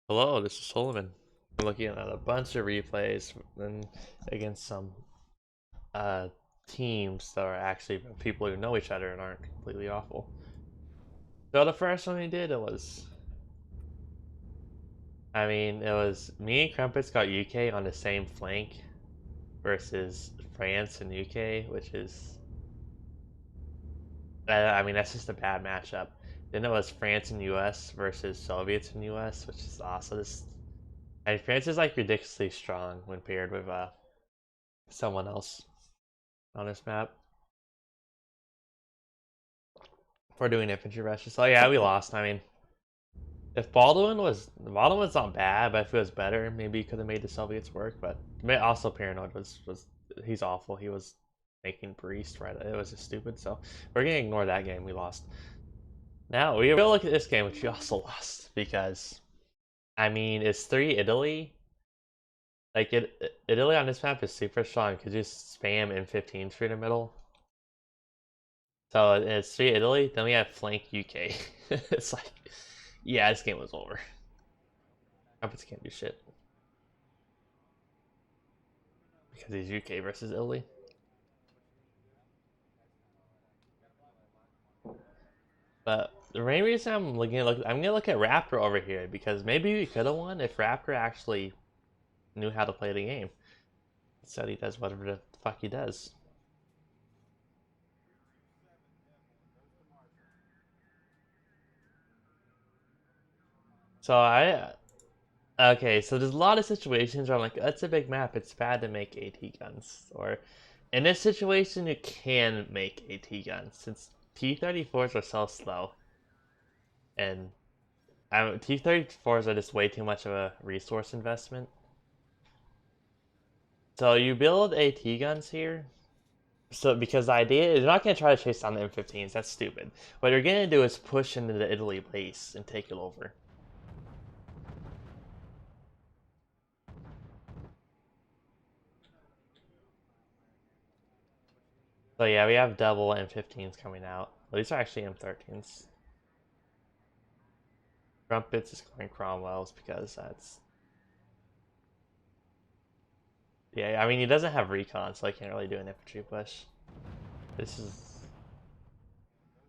Hello, this is Solomon. I'm looking at a bunch of replays and against some uh, teams that are actually people who know each other and aren't completely awful. So the first one we did, it was me and Crumpets got UK on the same flank versus France and UK, which is, that's just a bad matchup. Then it was France and US versus Soviets and US, which is also this. And France is like ridiculously strong when paired with someone else on this map. For doing infantry rushes. So yeah, we lost. If Baldwin's not bad, but if it was better, maybe he could have made the Soviets work. But also Paranoid was he's awful. He was making Priest right. It was just stupid. So we're gonna ignore that game. We lost. Now we will look at this game, which we also lost because it's 3 Italy. Italy on this map is super strong because you spam M15s through the middle. So it's 3 Italy. Then we have flank UK. It's like, yeah, this game was over. Trumpets can't do shit because he's UK versus Italy. But the main reason I'm gonna look at Raptor over here because maybe we could have won if Raptor actually knew how to play the game. Instead, he does whatever the fuck he does. So okay, so there's a lot of situations where I'm like, that's a big map. It's bad to make AT guns. Or in this situation, you can make AT guns since T-34s are so slow, and T-34s are just way too much of a resource investment. So you build AT guns here. So because the idea is you're not gonna try to chase down the M15s. That's stupid. What you're gonna do is push into the Italy base and take it over. So yeah, we have double M15s coming out. Well, these are actually M13s. Crumpets is going Cromwell's because that's, yeah. He doesn't have recon, so I can't really do an infantry push. This is,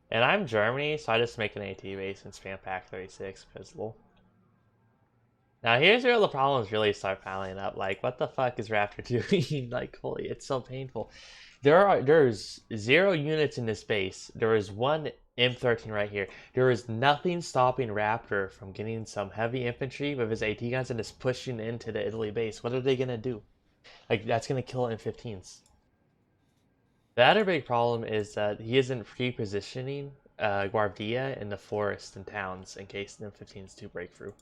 and I'm Germany, so I just make an AT base and spam pack 36 pistol. Now here's where the problems really start piling up. Like, what the fuck is Raptor doing? Like, holy, it's so painful. There's 0 units in this base. There is one M13 right here. There is nothing stopping Raptor from getting some heavy infantry with his AT guns and just pushing into the Italy base. What are they gonna do? Like, that's gonna kill M15s. The other big problem is that he isn't pre-positioning Guardia in the forest and towns in case the M15s do break through.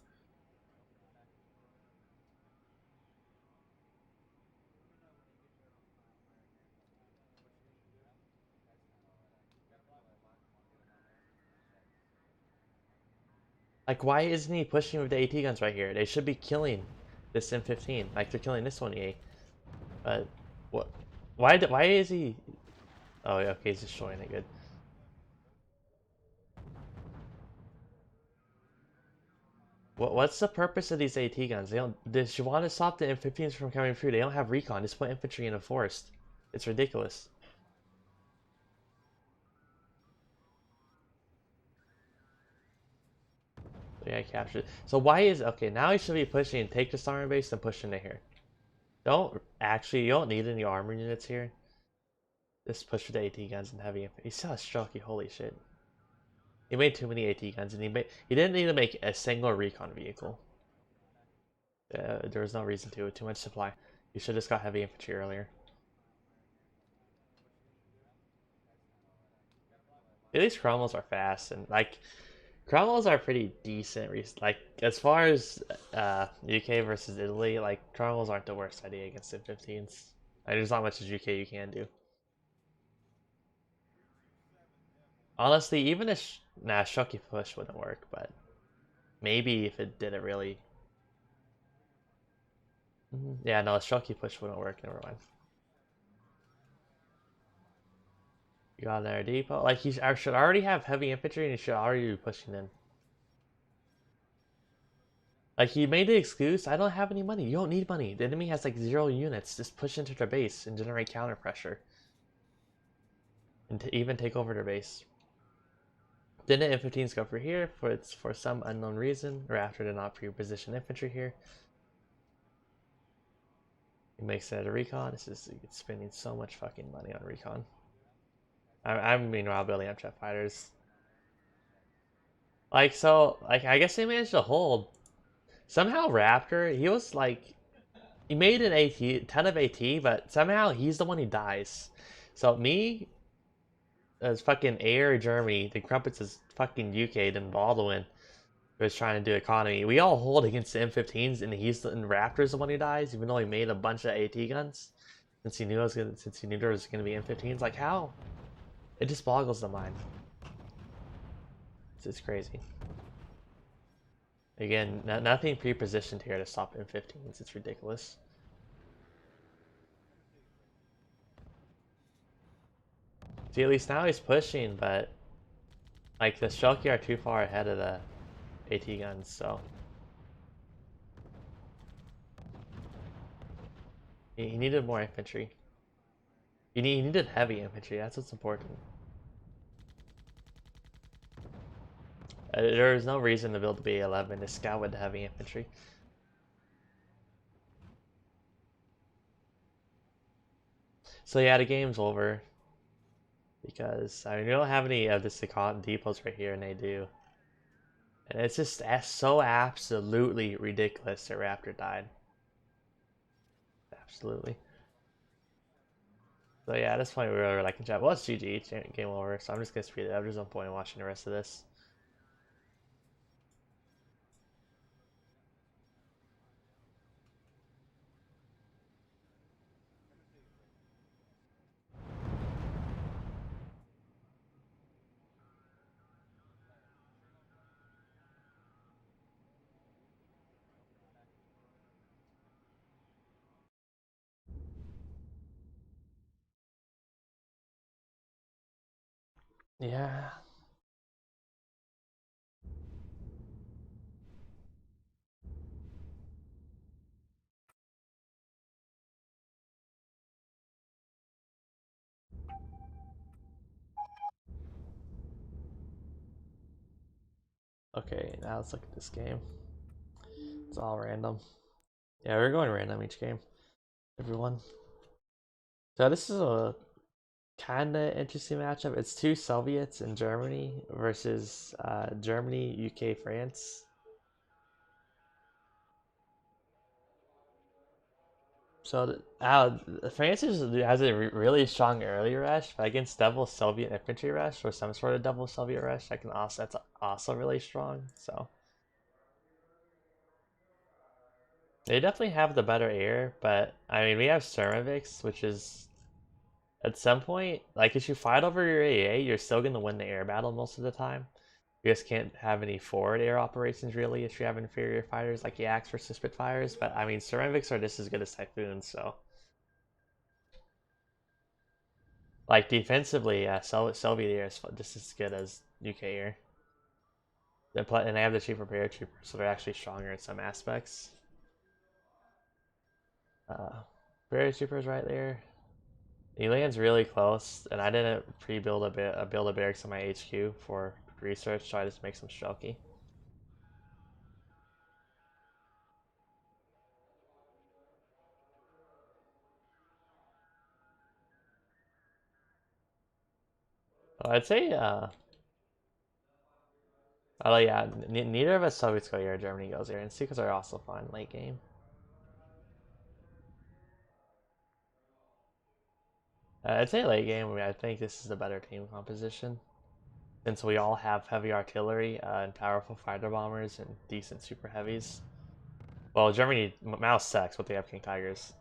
Like, why isn't he pushing with the AT guns right here? They should be killing this M15. Like, they're killing this one, EA. But, what? Why is he... Oh, yeah, okay, he's destroying it, good. What's the purpose of these AT guns? They don't... Does you want to stop the M15s from coming through? They don't have recon. Just put infantry in a forest. It's ridiculous. So yeah, captured. So why is... Okay, now he should be pushing. Take the armor base and push into here. You don't need any armor units here. Just push with the AT guns and heavy infantry. He's so strucky, holy shit. He made too many AT guns, and he didn't need to make a single recon vehicle. There was no reason to. Too much supply. You should have just got heavy infantry earlier. At least Cromwells are fast, and like Cromwells are pretty decent. Like as far as UK versus Italy, like Cromwells aren't the worst idea against M15s. Like, there's not much as UK you can do. Honestly, even if Shocky push wouldn't work, but maybe if it did it really. Yeah, no, Shocky push wouldn't work. Never mind. You got another depot. Like I should already have heavy infantry, and he should already be pushing in. Like, he made the excuse, I don't have any money. You don't need money. The enemy has like 0 units. Just push into their base and generate counter pressure. And to even take over their base. Then the M15s go for here for some unknown reason, or after they're not pre-positioned infantry here. He makes it a recon. This is spending so much fucking money on recon. I'm meanwhile building up jet fighters. Like, so, like, I guess they managed to hold. Somehow Raptor, he was like, he made an AT, ton of AT, but somehow he's the one who dies. So me, as fucking Air Germany, the Crumpets is fucking UK, then Baldwin was trying to do economy. We all hold against the M15s, and Raptor's the one who dies, even though he made a bunch of AT guns. Since he knew there was gonna be M15s, like how? It just boggles the mind. It's crazy. Again, nothing pre-positioned here to stop M15s. It's ridiculous. See, at least now he's pushing, but like the Shulky are too far ahead of the AT guns, so he needed more infantry. He needed heavy infantry. That's what's important. There is no reason to build the B11 to scout with the heavy infantry. So yeah, the game's over because I mean we don't have any of this depots right here, and they do. And it's just so absolutely ridiculous that Raptor died. Absolutely. So yeah, at this point we were like in chat. Well, it's GG, game over. So I'm just gonna speed it up. There's no point in watching the rest of this. Yeah. Okay, now let's look at this game. It's all random. Yeah, we're going random each game. Everyone. So this is a kind of interesting matchup. It's two Soviets in Germany versus Germany, UK, France. So France has a really strong early rush, but against double Soviet infantry rush or some sort of double Soviet rush, that's also really strong. So they definitely have the better air, but I mean we have Ceramics, which is at some point, like if you fight over your AA, you're still gonna win the air battle most of the time. You just can't have any forward air operations really if you have inferior fighters like Yaks versus Spitfires. But I mean, Ceramics are just as good as Typhoons, so like defensively, yeah, Soviet air is just as good as UK air. And they have the cheaper paratroopers, so they're actually stronger in some aspects. Paratroopers right there. He lands really close, and I didn't pre-build build a barracks on my HQ for research, so I just make some Shulky. I'd say, oh yeah, neither of us Soviets go here. Germany goes here, and secrets are also fun late game. I'd say late game. I think this is the better team composition, since we all have heavy artillery and powerful fighter bombers and decent super heavies. Well, Germany Mouse sucks, but they have King Tigers.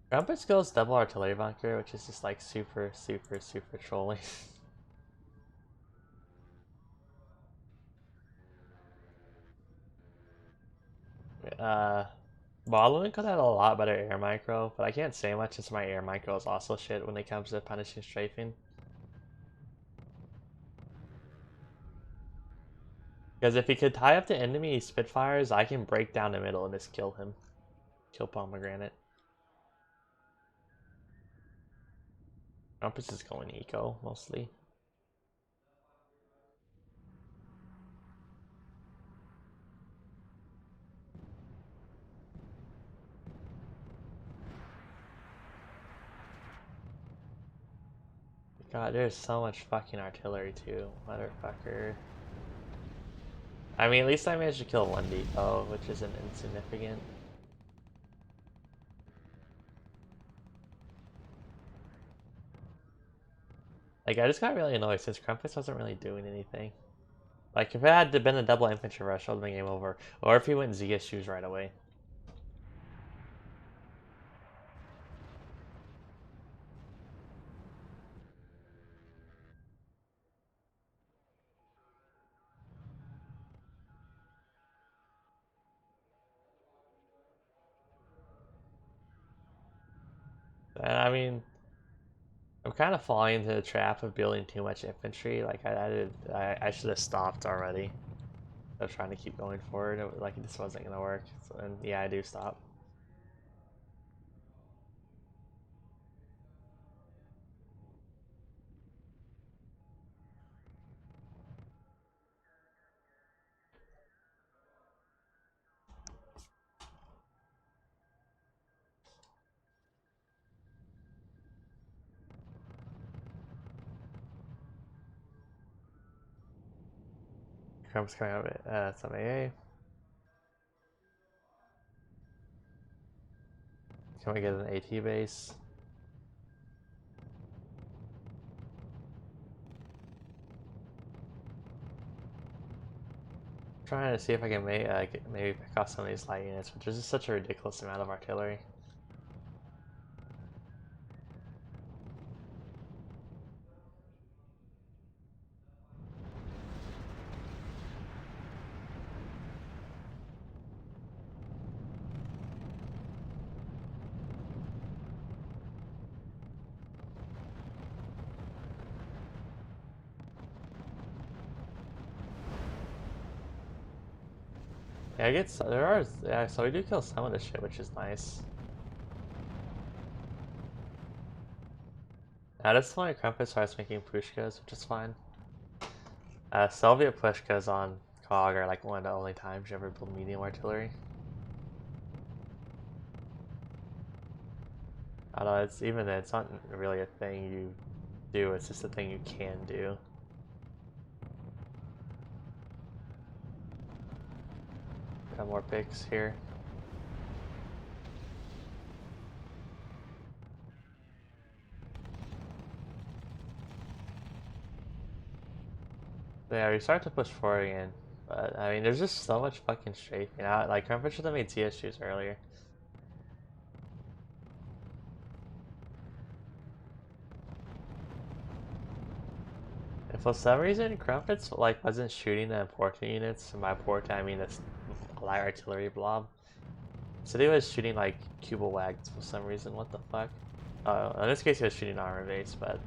Trumpets goes double artillery bunker, which is just like super trolling. uh, Baldwin could have a lot better air micro, but I can't say much since my air micro is also shit when it comes to punishing strafing. Because if he could tie up the enemy Spitfires, I can break down the middle and just kill him. Kill Pomegranate. Rumpus is going eco, mostly. God, there's so much fucking artillery too, motherfucker. I mean, at least I managed to kill one depot, which isn't insignificant. Like, I just got really annoyed since Crumpus wasn't really doing anything. Like, if it had been a double infantry rush, it would have been game over. Or if he went Z issues right away. And I mean, I'm kind of falling into the trap of building too much infantry. Like, I should have stopped already. I was trying to keep going forward. Like, this wasn't gonna work. So then, yeah, I do stop. Crump's coming out with some AA. Can we get an AT base? Trying to see if I can maybe pick off some of these light units, which is just such a ridiculous amount of artillery. Yeah, yeah, so we do kill some of this shit, which is nice. At this point, Krampus starts making pushkas, which is fine. Soviet pushkas on COG are like one of the only times you ever build medium artillery. Although it's not really a thing you do, it's just a thing you can do. Got more picks here. Yeah, we start to push forward again. But, I mean, there's just so much fucking strafing out. Like, Krampus should have made TSUs earlier. If for some reason Crumpets like wasn't shooting the important units, and by important I mean this light artillery blob. So he was shooting like Cuba wags for some reason. What the fuck? In this case he was shooting armor base, but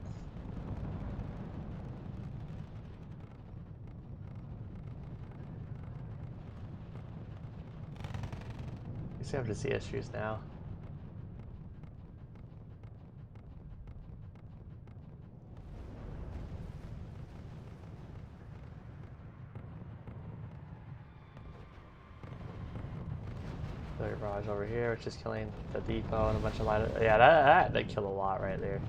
you see have to see issues now. The barrage over here, which is killing the depot and a bunch of light. Yeah, that killed a lot right there.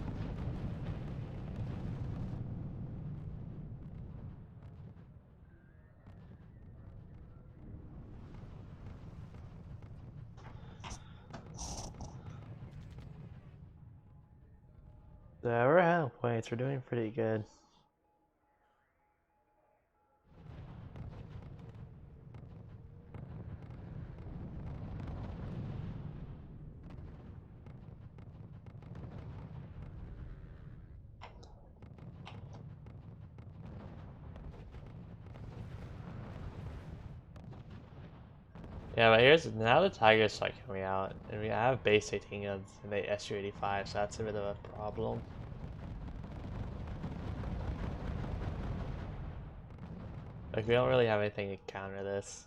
Yeah, we're at points. We're doing pretty good. Yeah, but here's now the Tigers start coming out, and I have base 18 guns and they SU-85, so that's a bit of a problem. Like, we don't really have anything to counter this.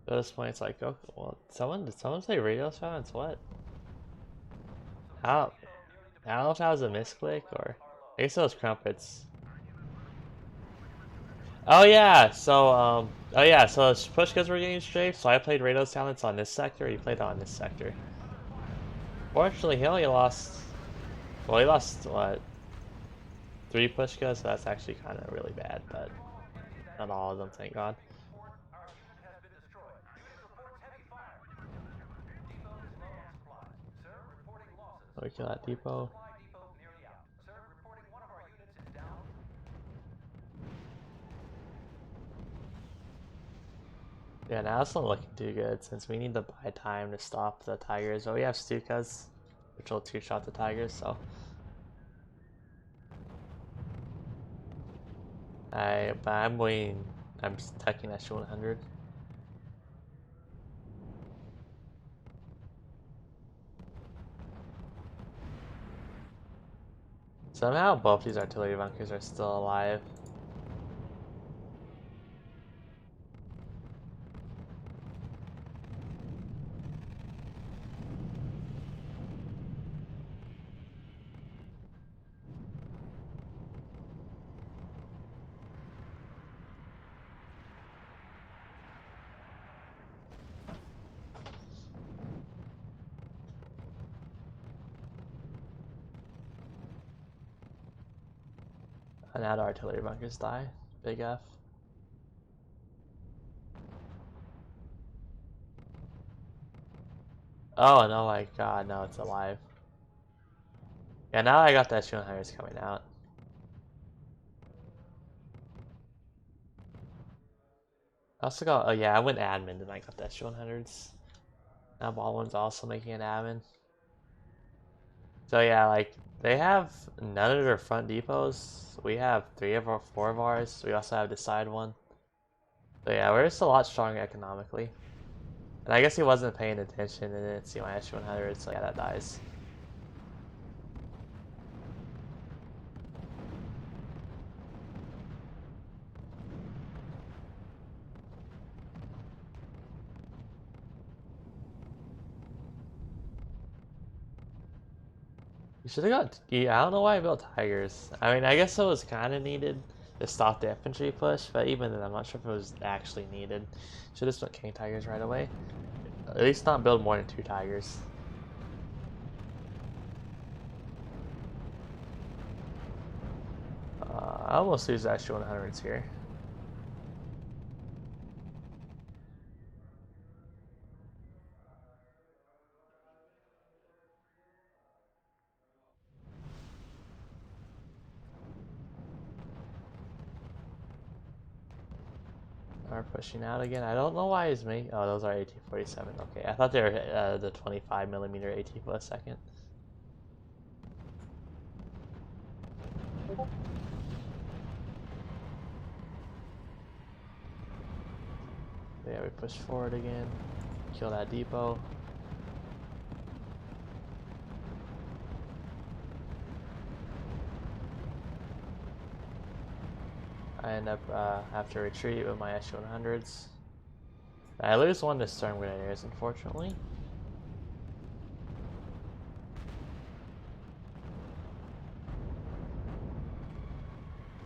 At this point, it's like, oh, well, did someone say radio silence? What? How? I don't know if that was a misclick or I guess it was crumpets. Oh yeah, so push because we're getting strafed. So I played radio silence on this sector. He played on this sector. Fortunately, he only lost. Well, he lost what? 3 pushkas. So that's actually kind of really bad, but not all of them, thank God. We kill that depot. Yeah, now it's not looking too good since we need to buy time to stop the tigers. But we have Stukas, which will two-shot the tigers, so. But I'm waiting. I'm attacking that 100. Somehow both these artillery bunkers are still alive. And now the artillery bunkers die. Big F. Oh no, my God, no, it's alive. Yeah, now I got that 100s coming out. I also got, oh yeah, I went admin and I got that 100s. Now Baldwin's also making an admin. So yeah, like, they have none of their front depots. We have 4 of ours. We also have the side one. So yeah, we're just a lot stronger economically. And I guess he wasn't paying attention and didn't see my S100, so yeah, that dies. You should have got. Yeah, I don't know why I built tigers. I mean, I guess it was kind of needed to stop the infantry push, but even then, I'm not sure if it was actually needed. Should have spent king tigers right away. At least not build more than 2 tigers. I almost lose that 100s here. Are pushing out again. I don't know why he's making. Oh, those are AT-47. Okay, I thought they were the 25mm AT plus second. Yeah, we push forward again. Kill that depot. I end up have to retreat with my S100s. I lose one to storm grenadiers, unfortunately.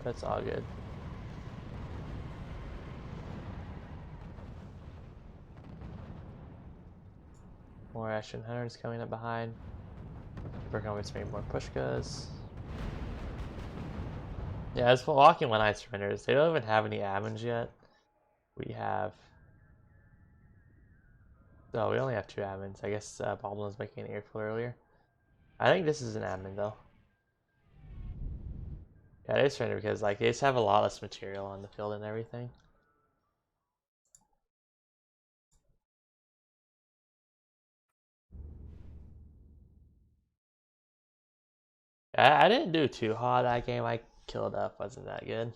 That's all good. More S100s coming up behind. Working on maybe more pushkas. Yeah, it's walking when I surrenders. They don't even have any admins yet. We have. Oh, we only have 2 admins. I guess Boblin was making an airfield earlier. I think this is an admin though. Yeah, they surrender because like they just have a lot less material on the field and everything. I didn't do too hot that game. I killed up, wasn't that good.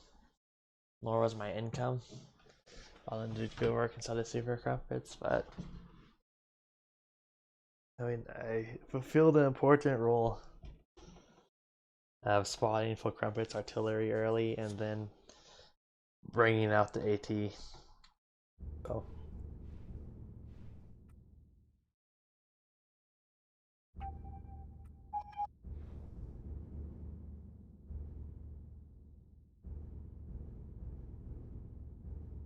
Nor was my income. I'll then do good work inside the super crumpets, but I mean, I fulfilled an important role of spotting full crumpets artillery early and then bringing out the AT. So.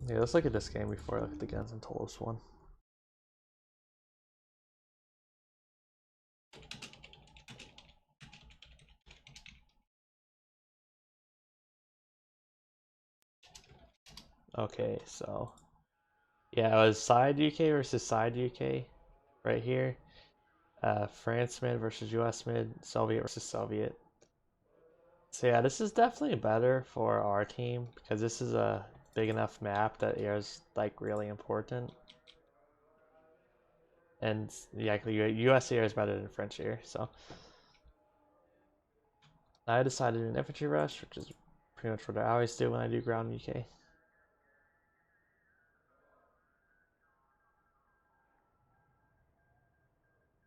Yeah, let's look at this game before I look at the guns and Tolos one. Okay, so yeah, it was side UK versus side UK right here. France mid versus US mid, Soviet versus Soviet. So yeah, this is definitely better for our team because this is a big enough map that air is like really important. And yeah, US air is better than French air, so I decided an infantry rush, which is pretty much what I always do when I do ground UK.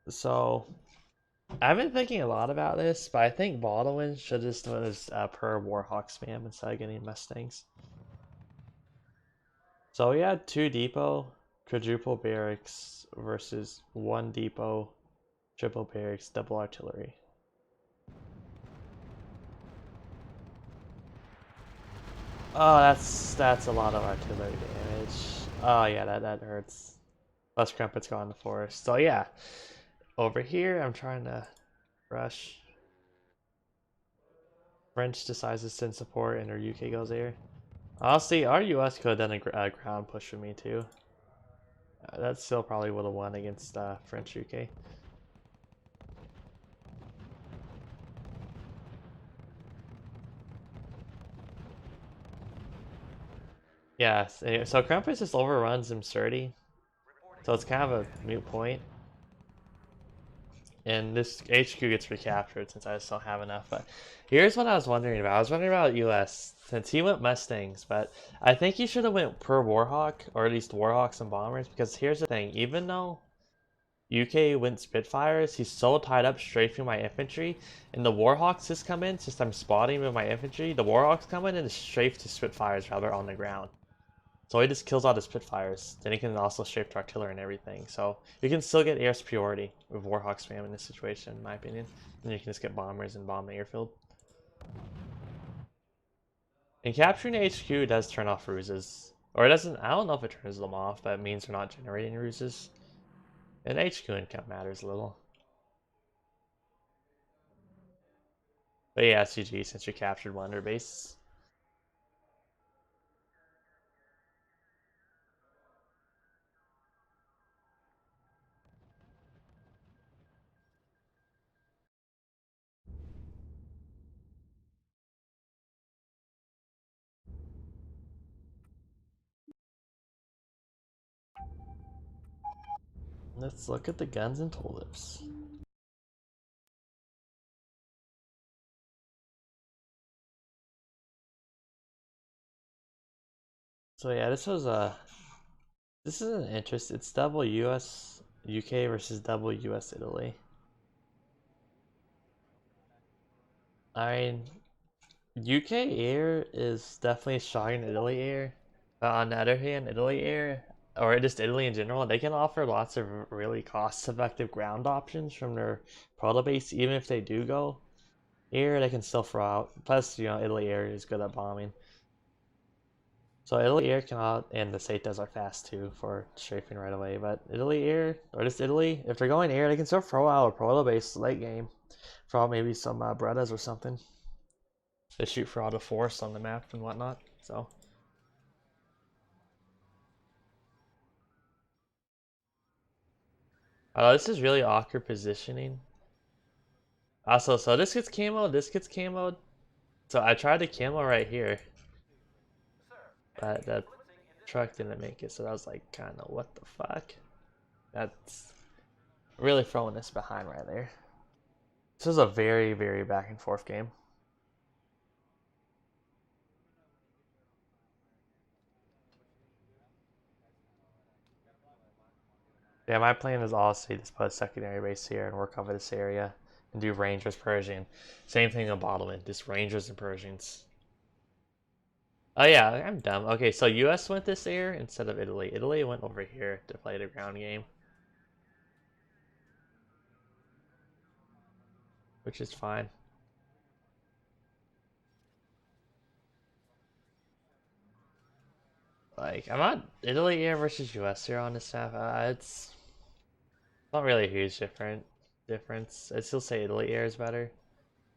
So I've been thinking a lot about this, but I think Baldwin should just do this per Warhawk spam instead of getting Mustangs. So we had 2 depot, quadruple barracks versus 1 depot, triple barracks, double artillery. Oh, that's a lot of artillery damage. Oh yeah, that hurts. Plus crumpets go in the forest. So yeah, over here I'm trying to rush. French decides to send support and our UK goes there. Honestly, our US could have done a ground push for me too. That still probably would have won against French UK. Yeah, so Krampus just overruns Imsurti, so it's kind of a moot point. And this HQ gets recaptured since I just don't have enough. But here's what I was wondering about. I was wondering about US, since he went Mustangs, but I think he should have went per Warhawk, or at least Warhawks and Bombers, because here's the thing, even though UK went Spitfires, he's so tied up strafing my infantry, and the Warhawks just come in, since I'm spotting with my infantry, the Warhawks come in and strafe to Spitfires while they're on the ground. So he just kills all the Spitfires. Then he can also strafe to artillery and everything. So you can still get air superiority with Warhawk spam in this situation, in my opinion. And you can just get bombers and bomb the airfield. And capturing the HQ does turn off ruses. Or it doesn't, I don't know if it turns them off, but it means they're not generating ruses. And HQ income matters a little. But yeah, CG since you captured one under base. Let's look at the guns and tulips. So yeah, this is an interest. It's double US UK versus double US Italy. I mean, UK Air is definitely stronger than Italy Air. But on the other hand, Italy Air, or just Italy in general, they can offer lots of really cost-effective ground options from their proto base. Even if they do go air, they can still throw out. Plus, Italy Air is good at bombing. So Italy Air can out, and the Setas are fast too for strafing right away. But Italy Air, or just Italy, if they're going air, they can still throw out a proto base late game. Throw out maybe some Brettas or something. They shoot for all the force on the map and whatnot. So. Oh, this is really awkward positioning. Also, so this gets camo, this gets camoed. So I tried to camo right here, but that truck didn't make it. So that was like, kind of what the fuck? That's really throwing this behind right there. This is a very, very back and forth game. Yeah, my plan is also just put a secondary base here and work over this area and do Rangers Persian. Same thing in Bottleman, just Rangers and Persians. Oh yeah, I'm dumb. Okay, so US went this air instead of Italy. Italy went over here to play the ground game. Which is fine. Like, I'm not Italy air versus US here on this map. It's not really a huge difference. I'd still say Italy air is better.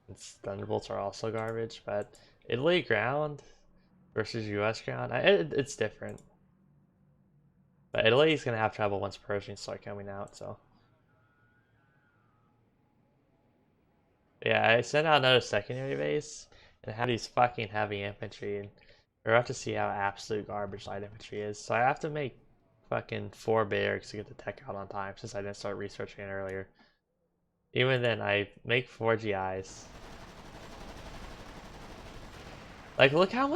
Its Thunderbolts are also garbage, but Italy ground versus US ground, it's different. But Italy's gonna have trouble once Persians start coming out, so. Yeah, I sent out another secondary base and have these fucking heavy infantry, and we're about to see how absolute garbage light infantry is. So I have to make fucking 4 barracks to get the tech out on time since I didn't start researching it earlier. Even then, I make 4 GIs. Like, look how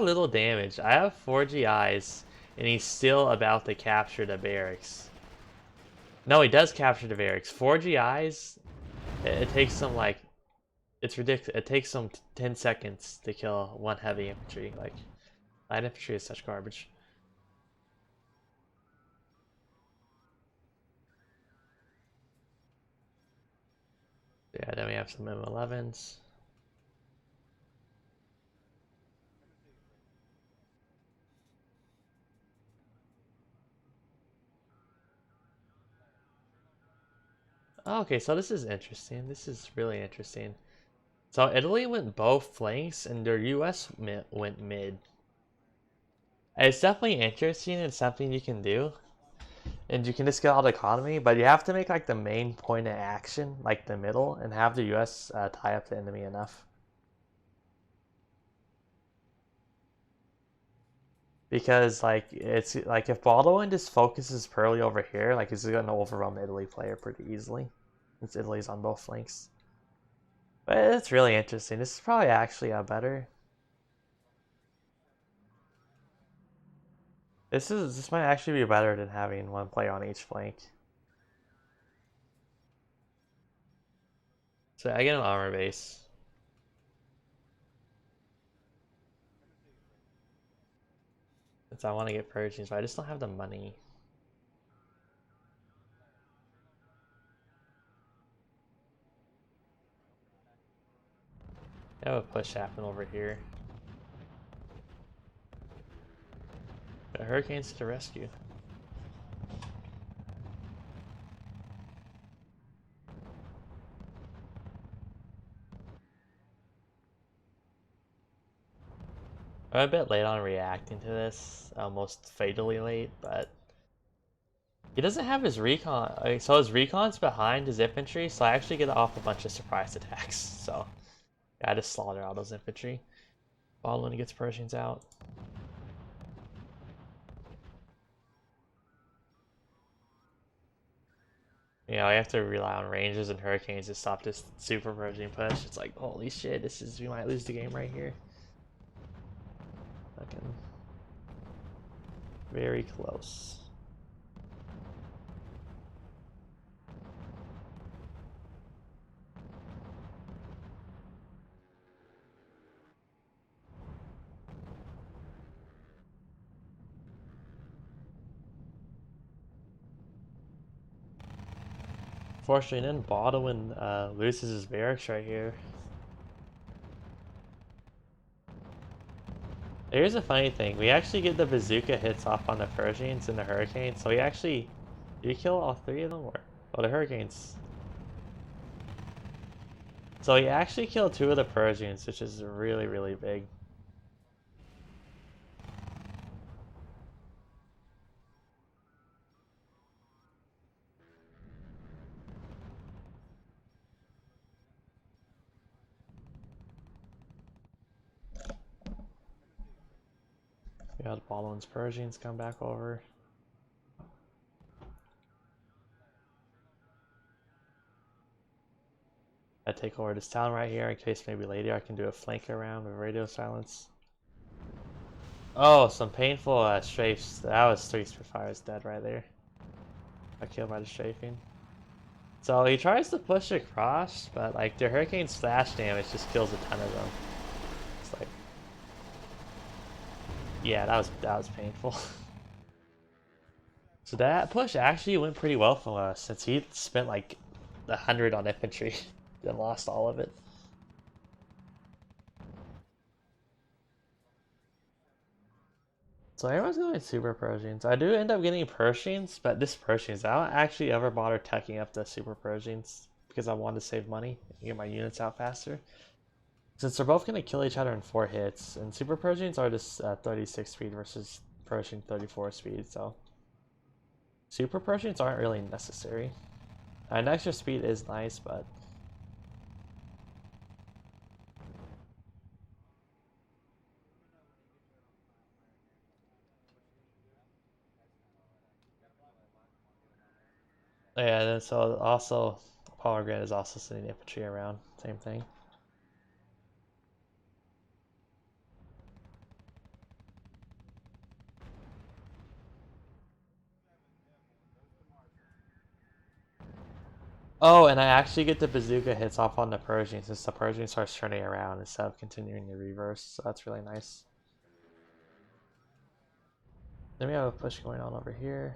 little damage. I have 4 GIs, and he's still about to capture the barracks. No, he does capture the barracks. 4 GIs, it takes some, like, it's ridiculous. It takes some 10 seconds to kill 1 heavy infantry. Like, light infantry is such garbage. Yeah, then we have some M11s. Oh, okay, so this is interesting. This is really interesting. So Italy went both flanks, and their US went mid. It's definitely interesting and something you can do, and you can just get all the economy, but you have to make like the main point of action, like the middle, and have the US tie up the enemy enough. Because like it's like if Baldwin just focuses purely over here, like he's gonna overwhelm the Italy player pretty easily. Since Italy's on both flanks. But it's really interesting. This is probably actually a better. This might actually be better than having one player on each flank. So I get an armor base. Since I want to get Persians, but I just don't have the money. I have a push happen over here. The Hurricanes to the rescue. I'm a bit late on reacting to this, almost fatally late, but he doesn't have his recon. So his recon's behind his infantry, so I actually get off a bunch of surprise attacks. So yeah, I just slaughter all those infantry. Ball when he gets Persians out. You know, I have to rely on Rangers and Hurricanes to stop this super Persian push. It's like, holy shit, we might lose the game right here. Fucking very close. Fortunately, then Baldwin loses his barracks right here. Here's a funny thing. We actually get the bazooka hits off on the Persians and the Hurricanes, so did we kill all 3 of them? Or, oh, the Hurricanes. So he actually killed 2 of the Persians, which is really, really big. We had Baldwin's Persians come back over. I take over this town right here in case maybe later I can do a flank around with radio silence. Oh, some painful strafes. That was 3 Spitfires dead right there. Got killed by the strafing. So he tries to push across, but like the hurricane slash damage just kills a ton of them. It's like, yeah, that was painful. So that push actually went pretty well for us since he spent like 100 on infantry and lost all of it. So everyone's going super Persians. I do end up getting Persians, but this Persians, I don't actually ever bother tucking up the super Persians because I wanted to save money and get my units out faster. Since they're both going to kill each other in 4 hits, and super Persians are just 36 speed versus Persian 34 speed, so super Persians aren't really necessary. An extra speed is nice, but yeah, then so also Pomegranate is also sending infantry around, same thing. Oh, and I actually get the bazooka hits off on the Persian since the Persian starts turning around instead of continuing the reverse, so that's really nice. Then we have a push going on over here.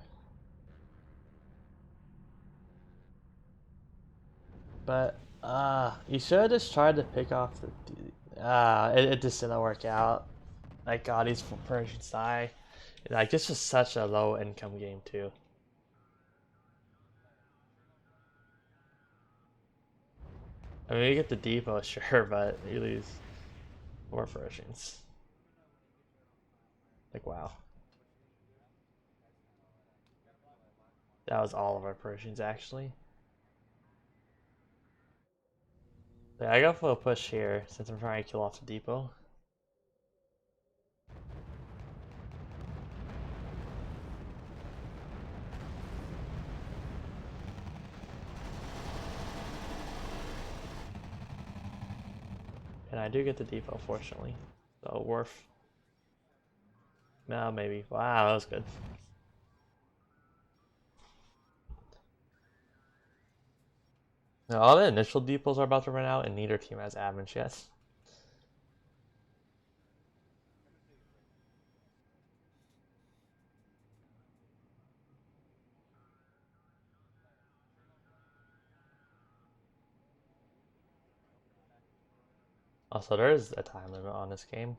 But, you should have just tried to pick off the... it just didn't work out. Like, God, these Persians die. Like, this was such a low income game, too. I mean, we get the depot, sure, but you lose 4 Persians. Like, wow. That was all of our Persians, actually. Yeah, I go for a push here, since I'm trying to kill off the depot. And I do get the depot, fortunately. So, Wharf. No, maybe. Wow, that was good. Now, all the initial depots are about to run out, and neither team has admins yet. Also, there is a time limit on this game.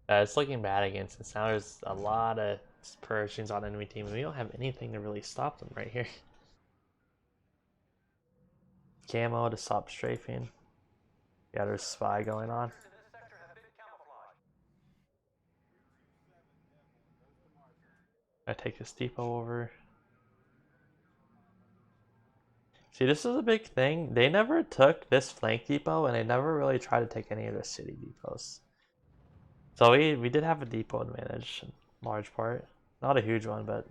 It's looking bad again since now there's a lot of Persians on enemy team, and we don't have anything to really stop them right here. Camo to stop strafing. Yeah, there's spy going on. I take this depot over. See, this is a big thing. They never took this flank depot, and they never really tried to take any of the city depots. So we did have a depot advantage in large part. Not a huge one, but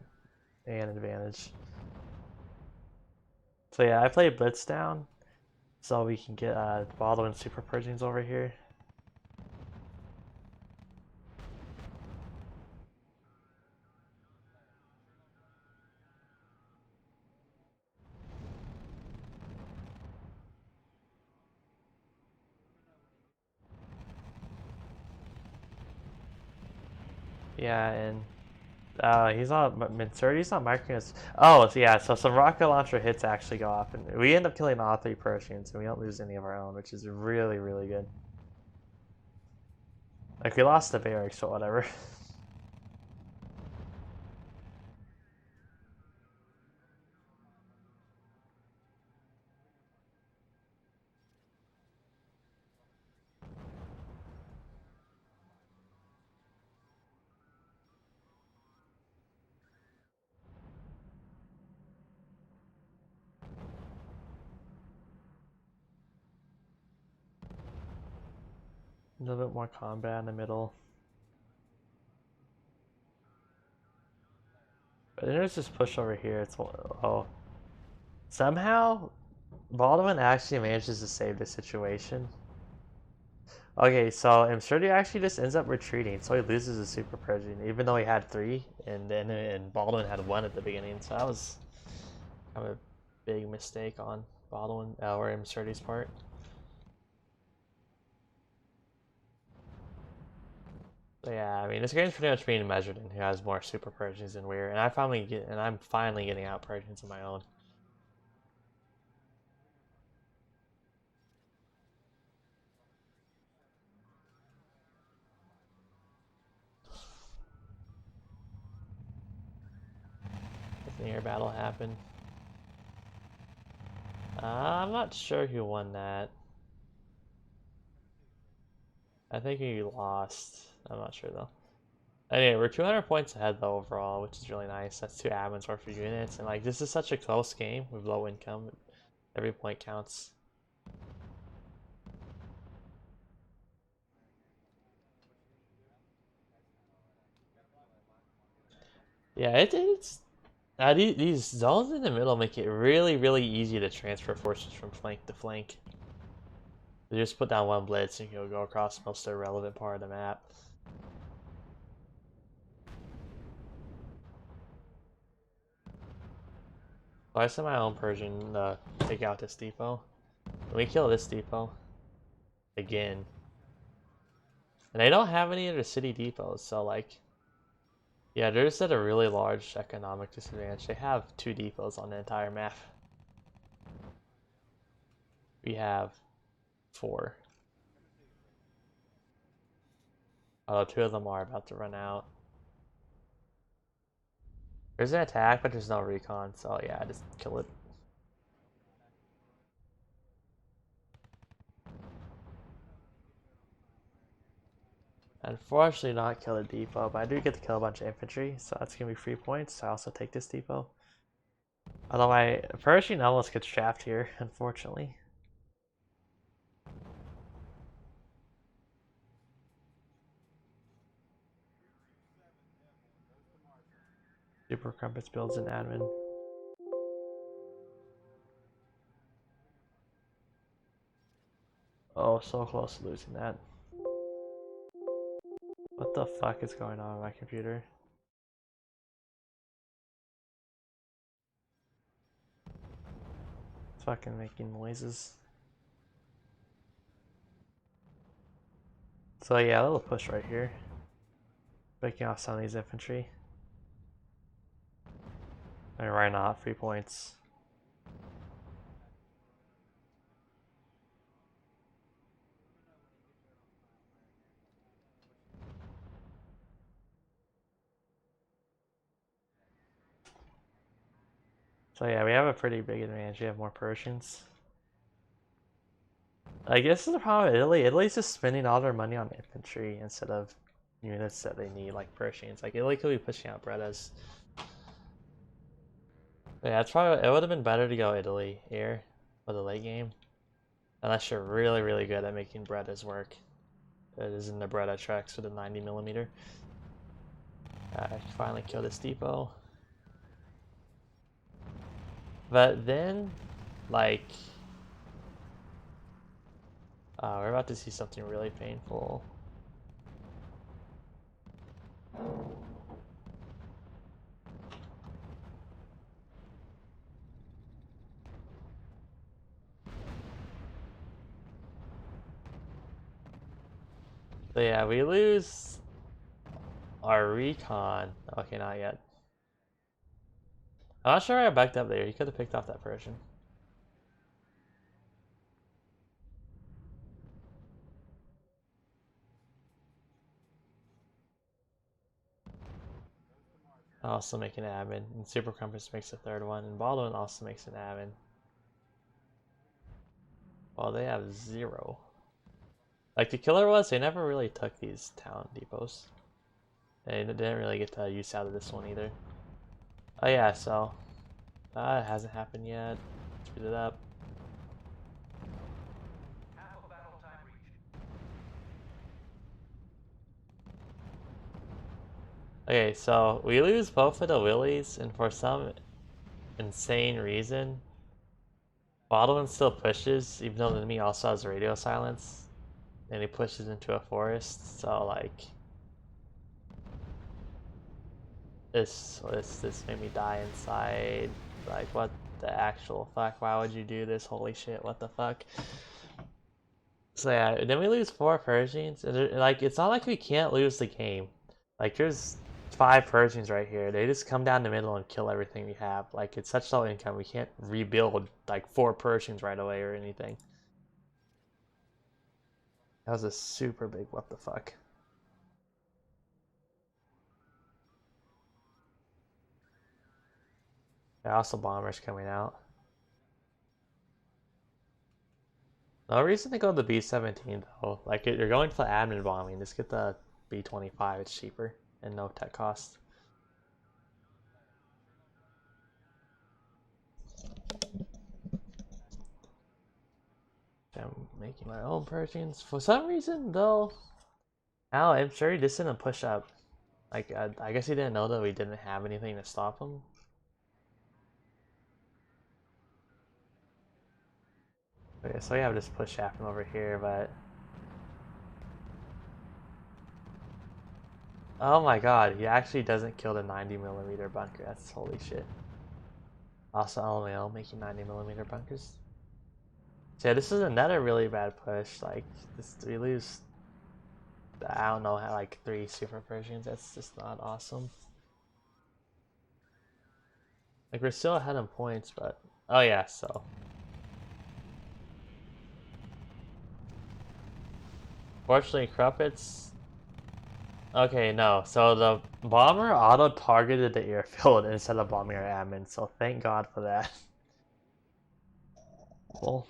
an advantage. So yeah, I play Blitz down so we can get Baldwin Super Persians over here. Yeah, and he's not Mansuri's not microing us. Oh, so yeah, so some rocket launcher hits actually go off, and we end up killing all 3 Persians, and we don't lose any of our own, which is really, really good. Like, we lost the barracks or whatever. A little bit more combat in the middle. But then there's this push over here. It's oh, somehow Baldwin actually manages to save the situation. Okay, so Absurdity actually just ends up retreating, so he loses his Super Persian, even though he had 3, and Baldwin had 1 at the beginning, so that was kind of a big mistake on Baldwin or Absurdity's part. But yeah, I mean, this game's pretty much being measured in who has more Super Persians than Weir, and I'm finally getting out Persians of my own. If the air battle happened. I'm not sure who won that. I think he lost. I'm not sure though. Anyway, we're 200 points ahead though overall, which is really nice. That's 2 admins worth of units, and like this is such a close game with low income. Every point counts. Yeah, it's these zones in the middle make it really easy to transfer forces from flank to flank. You just put down 1 blitz and you'll go across most of the relevant part of the map. So I sent my own Persian to take out this depot. And we kill this depot again. And they don't have any other city depots, so like, yeah, they're just at a really large economic disadvantage. They have 2 depots on the entire map. We have 4. Although 2 of them are about to run out. There's an attack, but there's no recon, so yeah, just kill it. Unfortunately not kill a depot, but I do get to kill a bunch of infantry, so that's gonna be free points. I also take this depot. Although my Pershing almost gets trapped here, unfortunately. Super Crumpets builds an admin. Oh, so close to losing that. What the fuck is going on with my computer? It's fucking making noises. So yeah, a little push right here. Breaking off some of these infantry. I mean, why not? 3 points. So yeah, we have a pretty big advantage. We have more Persians. I guess this is the problem with Italy. Italy's just spending all their money on infantry instead of units that they need, like Persians. Like Italy could be pushing out Brettas. Yeah, it's probably, it would have been better to go Italy here for the late game. Unless you're really good at making Brettas work. It is in the Bretta tracks with a 90mm. I finally killed this depot. But then, like, we're about to see something really painful. So yeah, we lose our recon. Okay, not yet. I'm not sure I backed up there. You could have picked off that Persian. Also make an admin, and Super Compass makes a 3rd one, and Baldwin also makes an admin. Well, they have 0. Like the killer was, they never really took these town depots. They didn't really get the use out of this one either. Oh yeah, so it hasn't happened yet. Speed it up. Okay, so we lose both of the Willies, and for some insane reason, Baldwin still pushes, even though the enemy also has radio silence. and he pushes into a forest. So like, this made me die inside. Like, what the actual fuck? Why would you do this? Holy shit! What the fuck? So yeah, then we lose 4 Persians, and like it's not like we can't lose the game. Like there's 5 Persians right here. They just come down the middle and kill everything we have. Like it's such low income, we can't rebuild like 4 Persians right away or anything. That was a super big what the fuck. There are also bombers coming out. No reason to go to the B-17 though. Like you're going for the admin bombing, just get the B-25. It's cheaper and no tech cost. I'm making my own Persians. For some reason though, oh, I'm sure he just didn't push up. Like, I guess he didn't know that we didn't have anything to stop him. Okay, so we have this push happen over here, but... Oh my god, he actually doesn't kill the 90mm bunker. That's holy shit. Also, LMAO making 90mm bunkers. So yeah, this is another really bad push. Like, we lose... I don't know, like 3 Super Persians. That's just not awesome. Like, we're still ahead in points, but... Oh yeah, so... Fortunately, Crumpets... Okay, no. So the bomber auto-targeted the airfield instead of bombing our admin, so thank God for that. Cool.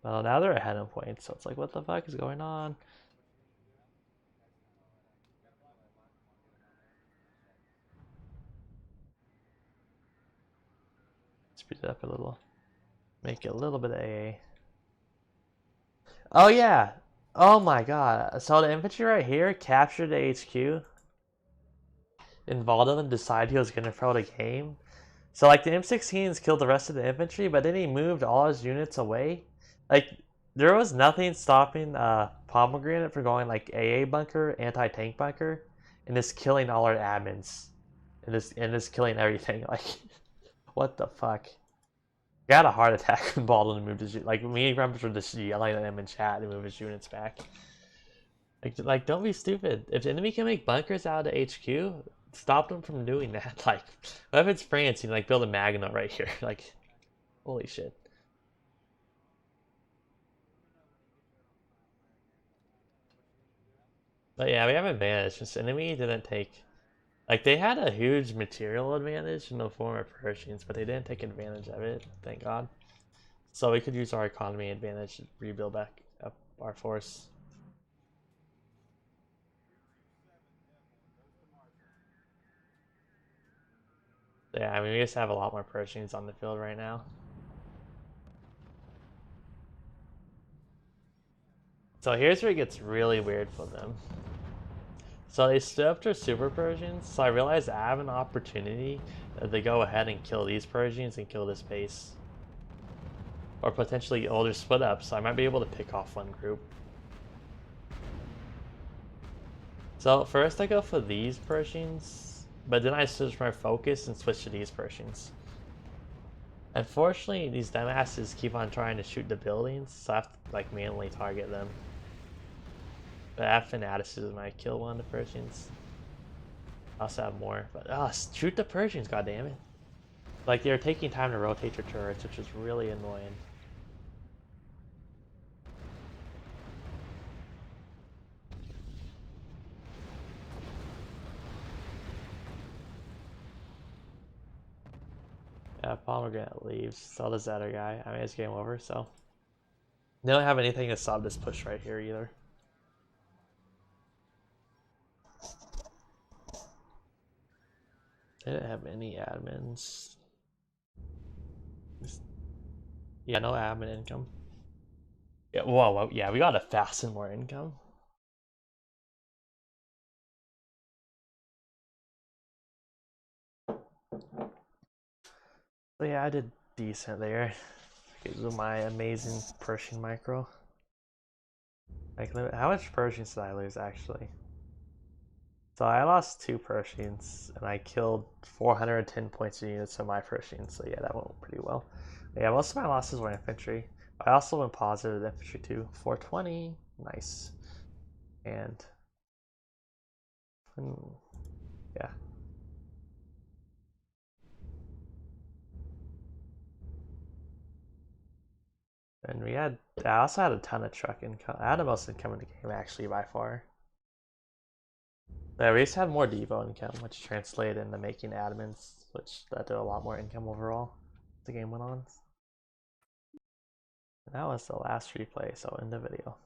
Well, now they're ahead in points, so it's like, what the fuck is going on? Speed it up a little. Make it a little bit of AA. Oh yeah! Oh my god. So the infantry right here captured the HQ. And Valdemar decided he was gonna throw the game. So like the M16s killed the rest of the infantry, but then he moved all his units away. Like there was nothing stopping Pomegranate from going like AA bunker, anti-tank bunker, and just killing all our admins. And just killing everything. Like what the fuck? Got a heart attack when Baldwin moved his like me and Rumpus were just yelling at him in chat to move his units back. Like don't be stupid. If the enemy can make bunkers out of the HQ, stop them from doing that. Like, what if it's France? You like build a magnet right here. Like, holy shit. But yeah, we have advantage. Just enemy didn't take like they had a huge material advantage in the form of Persians, but they didn't take advantage of it. Thank God. So we could use our economy advantage to rebuild back up our force. Yeah, I mean we just have a lot more Persians on the field right now. So here's where it gets really weird for them. So they stood up to Super Persians, so I realized I have an opportunity to go ahead and kill these Persians and kill this base. Or potentially older split up, so I might be able to pick off one group. So first I go for these Persians, but then I switch my focus and switch to these Persians. Unfortunately, these dumbasses keep on trying to shoot the buildings, so I have to like manually target them. But I have fanaticism, I kill one of the Persians. I also have more, but shoot the Persians, goddammit. Like they're taking time to rotate your turrets, which is really annoying. Yeah, Pomegranate leaves, so does that other guy. I mean, it's game over, so. They don't have anything to stop this push right here either. They didn't have any admins. Yeah, no admin income. Yeah, whoa, yeah, we got 1,000 more income. So yeah, I did decent there because of my amazing Persian micro. Like, how much Pershings did I lose actually? So I lost 2 Pershings and I killed 410 points of units of my Pershings. So yeah, that went pretty well. Yeah, most of my losses were infantry. I also went positive with infantry too. 420, nice. And yeah. And I also had a ton of truck income. I had the most income in the game actually by far. Yeah, we just had more Devo income, which translated into making admins, which led to a lot more income overall as the game went on. And that was the last replay, so in the video.